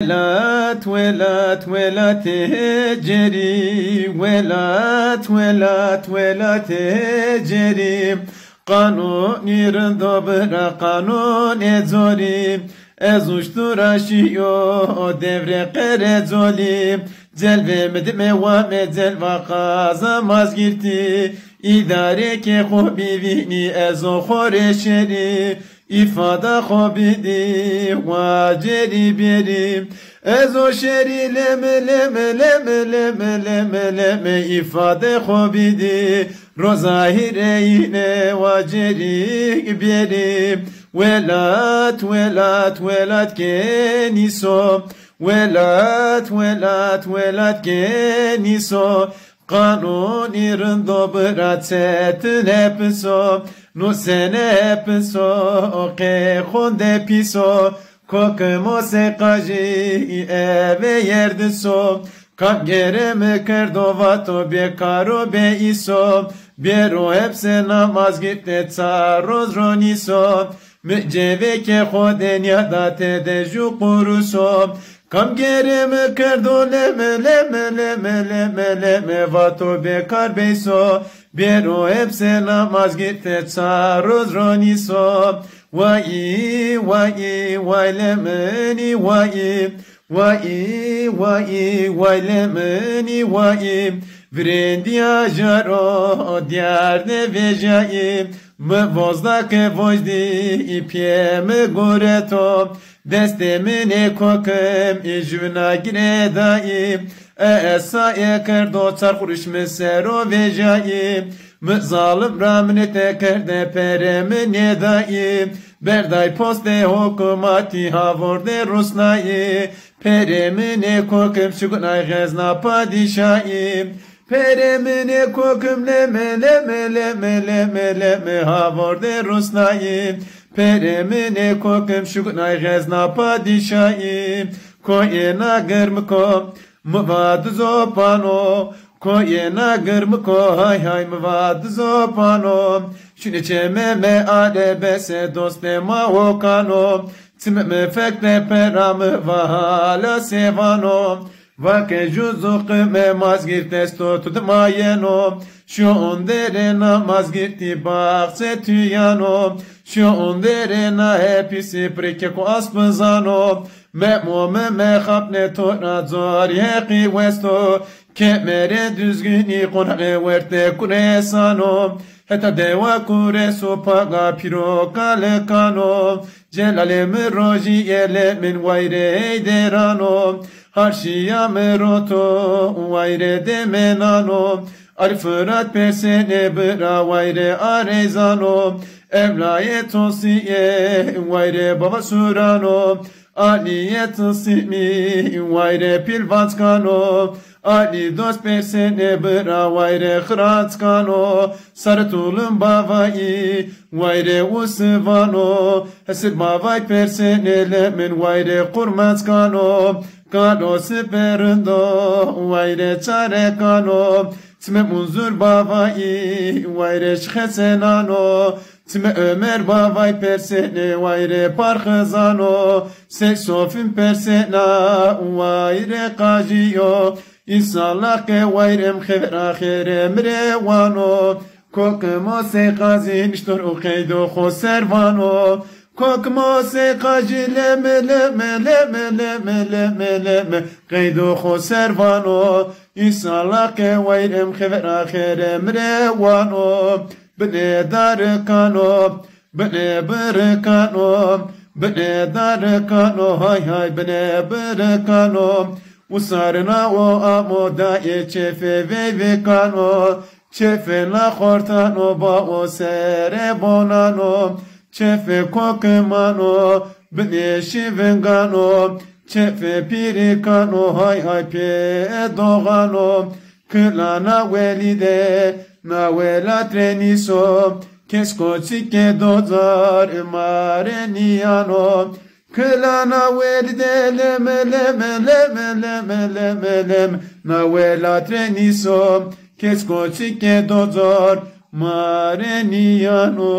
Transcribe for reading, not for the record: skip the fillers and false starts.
ولات ولات ولات جري ولات ولات ولات جري قانون يرندو برا قانون زوري ازوشتوراشيو devre قرزولي Celve medime wa mezelva kazamaz girti İdare ke khobivini ezo khoreşeri İfada khobidi wa ceri beri Ezo şeri leme leme leme leme leme leme İfade khobidi Rozahire yine wa ceri beri Velat velat velat keniso Velat velat velat geniso Kanun irndo bratsetin episo No sene episo Ke khonde piso Kokmo se kaji eve yerdiso Kap gereme kerdovato bekaro be iso Bero hepse namaz gitte tsaroz roniso Müceve ke khoden yadate de ju kuruso Kam gereme kerdo leme leme leme leme leme vato bekar beyso Bero hepse namaz gitte tsaroz roniso Vay vay vay lemeni vay Vay vay vay lemeni vay Vrendia jaro diarne vejai Mă vozda că vojdi pie mă goreto Deste mine kokım ijuna gredai Esa ekerdo çar kuruş mesero vejai Mı zalim ramnete kerde perem nedai Berday poste hukumati havorde rusnai Peremine kokım şugunay gezna padişai Peremine kokum leme leme leme leme leme havorde rusnayim Peremine kokum şugnay gezna padişayim Koyena gırmko mıvadı zopano Koyena gırmko hay hay mıvadı zopano Şunu çememe alebese dostema okano Tmeme fekle peramı vahala sevano Vake juzuk memaz girtesto tutmayeno Şu ondere namaz girti bakse tüyano Şu ondere na hepsi preke ko aspızano Me'mume me khapne tora zor yeki westo Kemere düzgünü konare verte kuresano Heta deva kureso paga piro kale kano Celale mi roji yele min vayre derano Harşiya meroto vayre demenano Arfırat persene bıra vayre arezano Evlayet osiye vayre baba surano Aliyet simi vayre pilvatskano Ali dost persene bıra vayre khratskano Sartulun bavai vayre usvano Hesil bavai persene lemin vayre kurmatskano Kano siperndo vayre çare kano Tme munzur bavai vayre şhesenano Tme Ömer bavai persene vayre parkhazano Seksofin persena vayre kajiyo İnsallah ke vayrem khever akhere mrevano Kokmo se kazin iştor ukeydo khoservano Kokmo se kaji leme leme leme leme leme leme Keydo khoservano İnsallah ke vayrem khever akhere mrevano Bne darkano Bne berkano Bne darkano Hay hay bne berkano Usarna o amoda e chefe vevekano Chefe la khortano ba o sere bonano Chefe kokmano bne shivengano Chefe pirikano hay hay pe dogano Klana welide na wela treniso Kesko çike dozar mareniano Klana verde leme leme leme leme leme leme Na vela treniso Kesko çike dozor mareniano